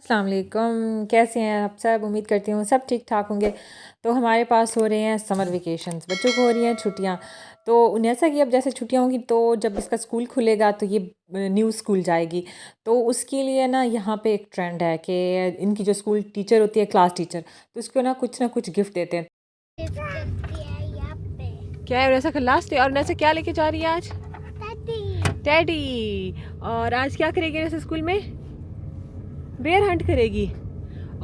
अस्सलाम वालेकुम, कैसे हैं आप सब। उम्मीद करती हूँ सब ठीक ठाक होंगे। तो हमारे पास हो रहे हैं समर वेकेशंस, बच्चों को हो रही हैं छुट्टियाँ। तो जैसा कि अब जैसे छुट्टियाँ होंगी तो जब इसका स्कूल खुलेगा तो ये न्यू स्कूल जाएगी। तो उसके लिए ना यहाँ पे एक ट्रेंड है कि इनकी जो स्कूल टीचर होती है, क्लास टीचर, तो उसको ना कुछ गिफ्ट देते हैं। क्या है वैसा लास्ट है। और वैसे क्या लेके जा रही है आज? टैडी। और आज क्या करेगी वैसे स्कूल में? बेयर हंट करेगी।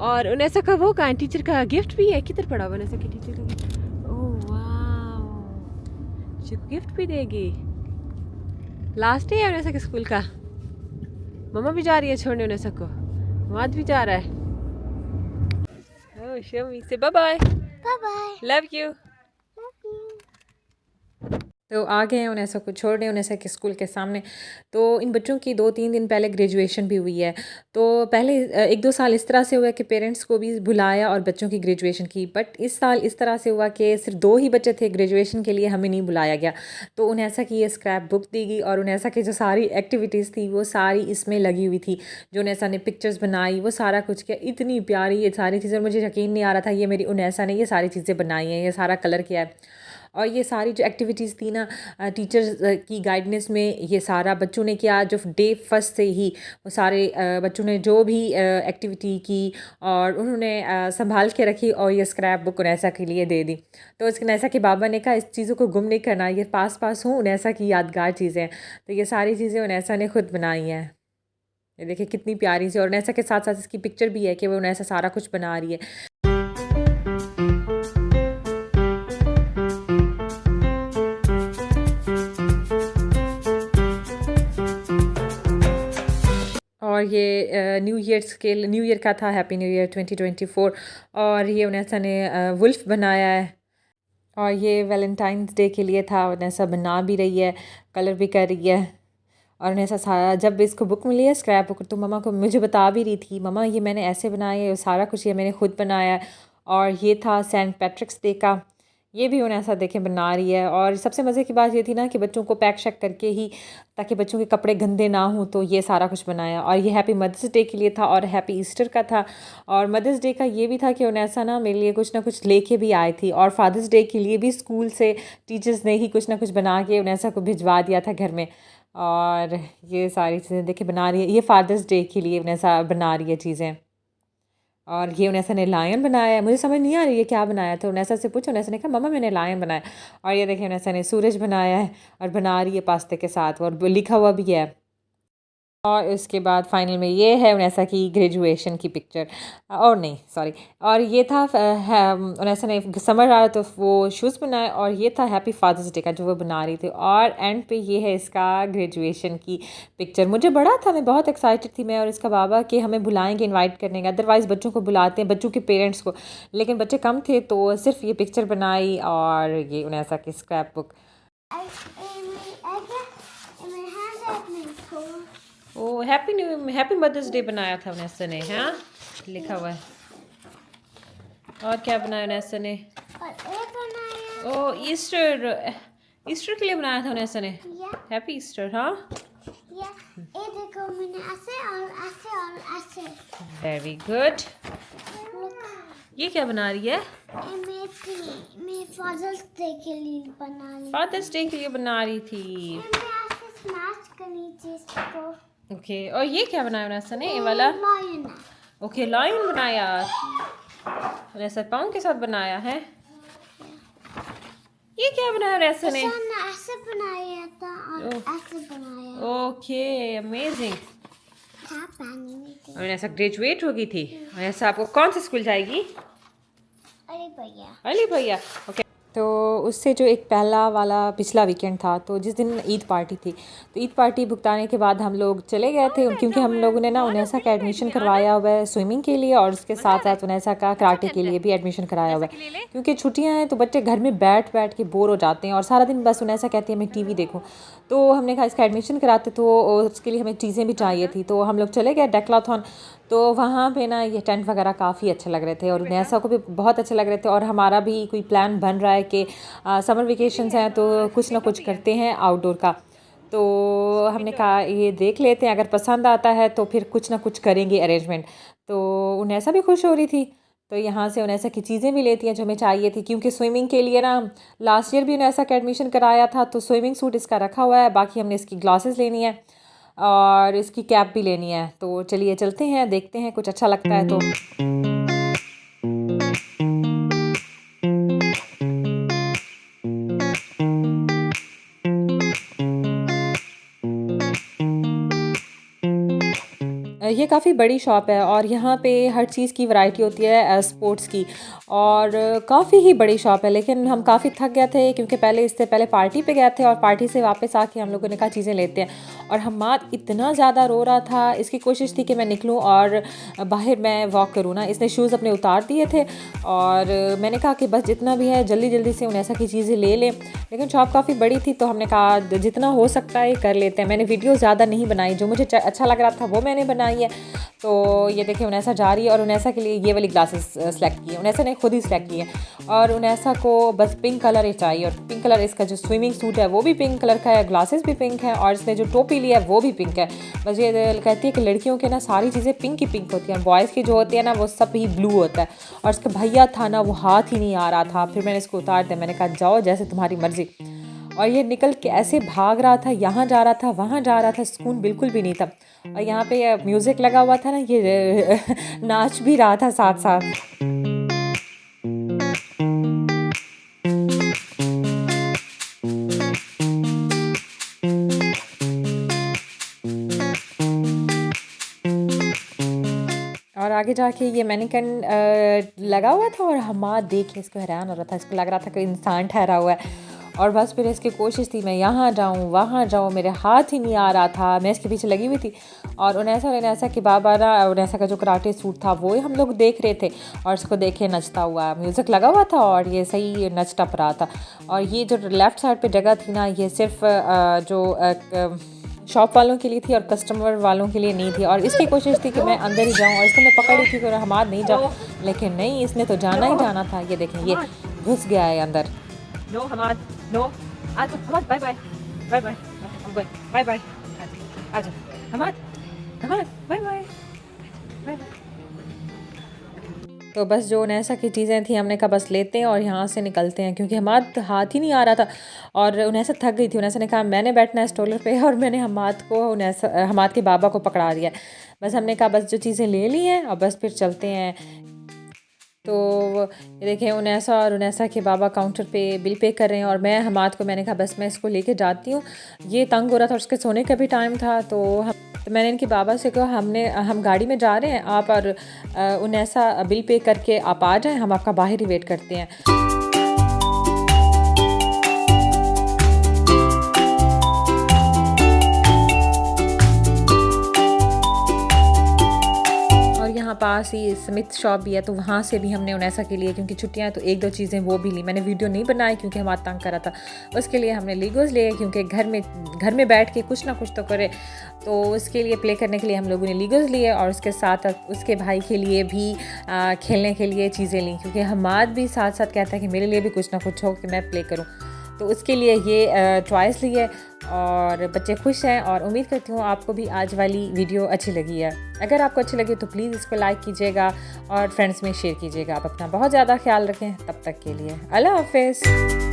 और उनैसा का वो कहाँ टीचर का गिफ्ट भी है? किधर पड़ा हुआ उनैसा की टीचर का गिफ्ट? ओह वाह, गिफ्ट भी देगी। लास्ट डे है उनैसा के स्कूल का। मम्मा भी जा रही है छोड़ने उनैसा को, माद भी जा रहा है। ओह शमी से bye bye. Bye bye, love you. Love you. तो आ गए हैं उनैसा को छोड़ने उनैसा के स्कूल के सामने। तो इन बच्चों की 2-3 दिन पहले ग्रेजुएशन भी हुई है। तो पहले 1-2 साल इस तरह से हुआ कि पेरेंट्स को भी बुलाया और बच्चों की ग्रेजुएशन की। बट इस साल इस तरह से हुआ कि सिर्फ 2 ही बच्चे थे ग्रेजुएशन के लिए, हमें नहीं बुलाया गया। तो उनैसा की ये स्क्रैप बुक दी गई और उनैसा की जो सारी एक्टिविटीज़ थी वो सारी इसमें लगी हुई थी। जो उनैसा ने पिक्चर्स बनाई वो सारा कुछ किया, इतनी प्यारी ये सारी चीज़ें। मुझे यकीन नहीं आ रहा था ये मेरी उनैसा ने ये सारी चीज़ें बनाई हैं, ये सारा कलर किया है। और ये सारी जो एक्टिविटीज़ थी ना टीचर्स की गाइडेंस में, ये सारा बच्चों ने किया। जो डे फर्स्ट से ही वो सारे बच्चों ने जो भी एक्टिविटी की और उन्होंने संभाल के रखी और ये स्क्रैप बुक उनैसा के लिए दे दी। तो उसके उनैसा के बाबा ने कहा इस चीज़ों को गुम नहीं करना, ये पास पास हों उनैसा की यादगार चीज़ें। तो ये सारी चीज़ें उनैसा ने खुद बनाई हैं। ये देखिए कितनी प्यारी सी। और उनैसा के साथ साथ इसकी पिक्चर भी है कि वो उनैसा सारा कुछ बना रही है। और ये न्यू ईयर का था, हैप्पी न्यू ईयर 2024। और ये उनैसा ने वुल्फ बनाया है। और ये वैलेंटाइंस डे के लिए था, उनैसा बना भी रही है, कलर भी कर रही है। और उनैसा सारा जब इसको बुक मिली है स्क्रैप बुक, तो मम्मा को मुझे बता भी रही थी, मम्मा ये मैंने ऐसे बनाया है, सारा कुछ ये मैंने खुद बनाया है। और ये था सेंट पैट्रिक्स डे का, ये भी उन्हें ऐसा देखें बना रही है। और सबसे मज़े की बात ये थी ना कि बच्चों को पैक शैक करके ही, ताकि बच्चों के कपड़े गंदे ना हों, तो ये सारा कुछ बनाया। और ये हैप्पी मदर्स डे के लिए था और हैप्पी ईस्टर का था। और मदर्स डे का ये भी था कि उन्हें ऐसा ना मेरे लिए कुछ ना कुछ लेके भी आई थी। और फादर्स डे के लिए भी स्कूल से टीचर्स ने ही कुछ ना कुछ बना के उन्हें ऐसा को भिजवा दिया था घर में। और ये सारी चीज़ें देखिए बना रही है, ये फादर्स डे के लिए उन्हें ऐसा बना रही है चीज़ें। और ये उनैसा ने लायन बनाया है, मुझे समझ नहीं आ रही है क्या बनाया था। उनैसा से पूछा, उनैसा ने कहा मम्मा मैंने लायन बनाया। और ये देखिए उनैसा ने सूरज बनाया है और बना रही है पास्ते के साथ, और लिखा हुआ भी है। और इसके बाद फाइनल में ये है उनैसा की ग्रेजुएशन की पिक्चर। और नहीं सॉरी, और ये था उनैसा ने समर आ रहा तो वो शूज़ बनाए। और ये था हैप्पी फादर्स डे का जो वो बना रही थी। और एंड पे ये है इसका ग्रेजुएशन की पिक्चर। मुझे बड़ा था, मैं बहुत एक्साइटेड थी, मैं और इसका बाबा कि हमें बुलाएंगे इनवाइट करने का। अदरवाइज़ बच्चों को बुलाते हैं, बच्चों के पेरेंट्स को, लेकिन बच्चे कम थे तो सिर्फ ये पिक्चर बनाई। और ये उनैसा की स्क्रैप बुक। ओ हैप्पी मदर्स डे बनाया था उनैसा ने, हाँ लिखा हुआ है। और क्या बनाया उनैसा ने? ओ ईस्टर के लिए बनाया था उनैसा ने। Happy Easter. हाँ देखो मैंने ऐसे और ऐसे और ऐसे। Very good. ये क्या बना रही है? मैं फादर्स डे के लिए बना रही। फादर्स डे के लिए बना रही थी। मैं ऐसे स्मैश करनी थी इसको। ओके। और ये क्या बनाया उनैसा ने? ये वाला लायन। ओके लायन बनाया उनैसा, पाँव के साथ बनाया है। ये क्या बनाया उनैसा ने? ऐसे बनाया था और ऐसे बनाया। Okay amazing. था पानी में तो। और ऐसा ग्रेजुएट हो गई थी। और ऐसा आपको कौन सा स्कूल जाएगी? अरे भैया। अली भैया। ओके। तो उससे जो एक पहला वाला पिछला वीकेंड था, तो जिस दिन ईद पार्टी थी, तो ईद पार्टी भुगताने के बाद हम लोग चले गए थे, क्योंकि हम लोगों ने ना उनैसा का एडमिशन करवाया हुआ है स्विमिंग के लिए, और उसके साथ साथ उनैसा का कराटे के लिए भी एडमिशन कराया हुआ है। क्योंकि छुट्टियां हैं तो बच्चे घर में बैठ बैठ के बोर हो जाते हैं और सारा दिन बस उनैसा कहती है मैं टीवी देखूं। तो हमने कहा इसका एडमिशन कराते, तो उसके लिए हमें चीज़ें भी चाहिए थी। तो हम लोग चले गए डेक्लाथॉन। तो वहाँ पे ना ये टेंट वगैरह काफ़ी अच्छे लग रहे थे और उनैसा को भी बहुत अच्छे लग रहे थे। और हमारा भी कोई प्लान बन रहा है कि समर वेकेशंस हैं तो कुछ ना कुछ करते हैं आउटडोर का। तो हमने कहा ये देख लेते हैं, अगर पसंद आता है तो फिर कुछ ना कुछ करेंगे अरेंजमेंट। तो उनैसा भी खुश हो रही थी, तो यहाँ से उनैसा की चीज़ें भी लेती हैं जो हमें चाहिए थी, क्योंकि स्विमिंग के लिए ना लास्ट ईयर भी उनैसा का एडमिशन कराया था, तो स्विमिंग सूट इसका रखा हुआ है। बाकी हमने इसकी ग्लासेस लेनी है और इसकी कैप भी लेनी है। तो चलिए चलते हैं, देखते हैं, कुछ अच्छा लगता है तो। ये काफ़ी बड़ी शॉप है और यहाँ पे हर चीज़ की वैरायटी होती है स्पोर्ट्स की, और काफ़ी ही बड़ी शॉप है। लेकिन हम काफ़ी थक गए थे क्योंकि इससे पहले पार्टी पे गए थे और पार्टी से वापस आके हम लोगों ने कहा चीज़ें लेते हैं। और हम्माद इतना ज़्यादा रो रहा था, इसकी कोशिश थी कि मैं निकलूँ और बाहर मैं वॉक करूँ ना। इसने शूज़ अपने उतार दिए थे और मैंने कहा कि बस जितना भी है जल्दी जल्दी से उनैसा की चीज़ें ले लें। लेकिन शॉप काफ़ी बड़ी थी तो हमने कहा जितना हो सकता है कर लेते हैं। मैंने वीडियो ज़्यादा नहीं बनाई, जो मुझे अच्छा लग रहा था वो मैंने बनाई है। तो ये देखिए उनैसा जा रही है और उनैसा के लिए ये वाली ग्लासेस सेलेक्ट की है। उनैसा ने खुद ही सेलेक्ट की है और उनैसा को बस पिंक कलर ही चाहिए, और पिंक कलर इसका जो स्विमिंग सूट है वो भी पिंक कलर का है, ग्लासेस भी पिंक है, और इसने जो टोपी ली है वो भी पिंक है। बस ये कहती है कि लड़कियों के ना सारी चीज़ें पिंक ही पिंक होती हैं और बॉयज़ की जो होती है ना वो सब ही ब्लू होता है। और इसका भैया था ना वो हाथ ही नहीं आ रहा था, फिर मैंने इसको उतार दिया। मैंने कहा जाओ जैसे तुम्हारी मर्ज़ी। और ये निकल के ऐसे भाग रहा था, यहाँ जा रहा था वहाँ जा रहा था, सुकून बिल्कुल भी नहीं था। और यहाँ पे म्यूज़िक लगा हुआ था ना, ये नाच भी रहा था साथ साथ। और आगे जाके ये मैनिकन लगा हुआ था और हम्माद देख के इसको हैरान हो रहा था। इसको लग रहा था कोई इंसान ठहरा हुआ है। और बस फिर इसकी कोशिश थी मैं यहाँ जाऊँ वहाँ जाऊँ, मेरे हाथ ही नहीं आ रहा था। मैं इसके पीछे लगी हुई थी और उनैसा के बाबा ना उनैसा का जो कराटे सूट था वो हम लोग देख रहे थे और इसको देखे नचता हुआ। म्यूज़िक लगा हुआ था और ये सही नच टप रहा था। और ये जो लेफ़्ट साइड पे जगह थी ना, ये सिर्फ जो शॉप वालों के लिए थी और कस्टमर वालों के लिए नहीं थी। और इसकी कोशिश थी कि मैं अंदर ही जाऊँ और इसको मैं पकड़ रही थी कि हमाद नहीं जाओ, लेकिन नहीं, इसने तो जाना ही जाना था। ये देखें ये घुस गया है अंदर। नो हमाद, नो आज Hamad, bye bye bye bye bye bye, आज Hamad Hamad bye bye bye bye. तो बस जो उनैसा की चीज़ें थी हमने कहा बस लेते हैं और यहाँ से निकलते हैं, क्योंकि हमाद हाथ ही नहीं आ रहा था और उनैसा थक गई थी। उनैसा ने कहा मैंने बैठना है स्टॉलर पे और मैंने हमाद के बाबा को पकड़ा दिया। बस हमने कहा बस जो चीज़ें ले ली हैं और बस फिर चलते हैं। तो ये देखें उनैसा और उनैसा के बाबा काउंटर पे बिल पे कर रहे हैं और मैं हमाद को मैंने कहा बस मैं इसको लेके जाती हूँ। ये तंग हो रहा था और उसके सोने का भी टाइम था। तो मैंने इनके बाबा से कहा हम गाड़ी में जा रहे हैं, आप और उनैसा बिल पे करके आप आ जाएं, हम आपका बाहर ही वेट करते हैं। यहाँ पास ही स्मिथ शॉप भी है, तो वहाँ से भी हमने उनैसा के लिए, क्योंकि छुट्टियाँ तो एक दो चीज़ें वो भी ली। मैंने वीडियो नहीं बनाई क्योंकि हमारा तंग करा था। उसके लिए हमने लीगोस लिए, क्योंकि घर में बैठ के कुछ ना कुछ तो करे, तो उसके लिए प्ले करने के लिए हम लोगों ने लीगोस लिए और उसके साथ उसके भाई के लिए भी खेलने के लिए चीज़ें ली, क्योंकि हमाद भी साथ साथ कहता है कि मेरे लिए भी कुछ ना कुछ हो कि मैं प्ले करूँ। तो उसके लिए ये टॉयज़ ली है और बच्चे खुश हैं। और उम्मीद करती हूँ आपको भी आज वाली वीडियो अच्छी लगी है। अगर आपको अच्छी लगी तो प्लीज़ इसको लाइक कीजिएगा और फ्रेंड्स में शेयर कीजिएगा। आप अपना बहुत ज़्यादा ख्याल रखें। तब तक के लिए अल्लाह हाफ़िज़।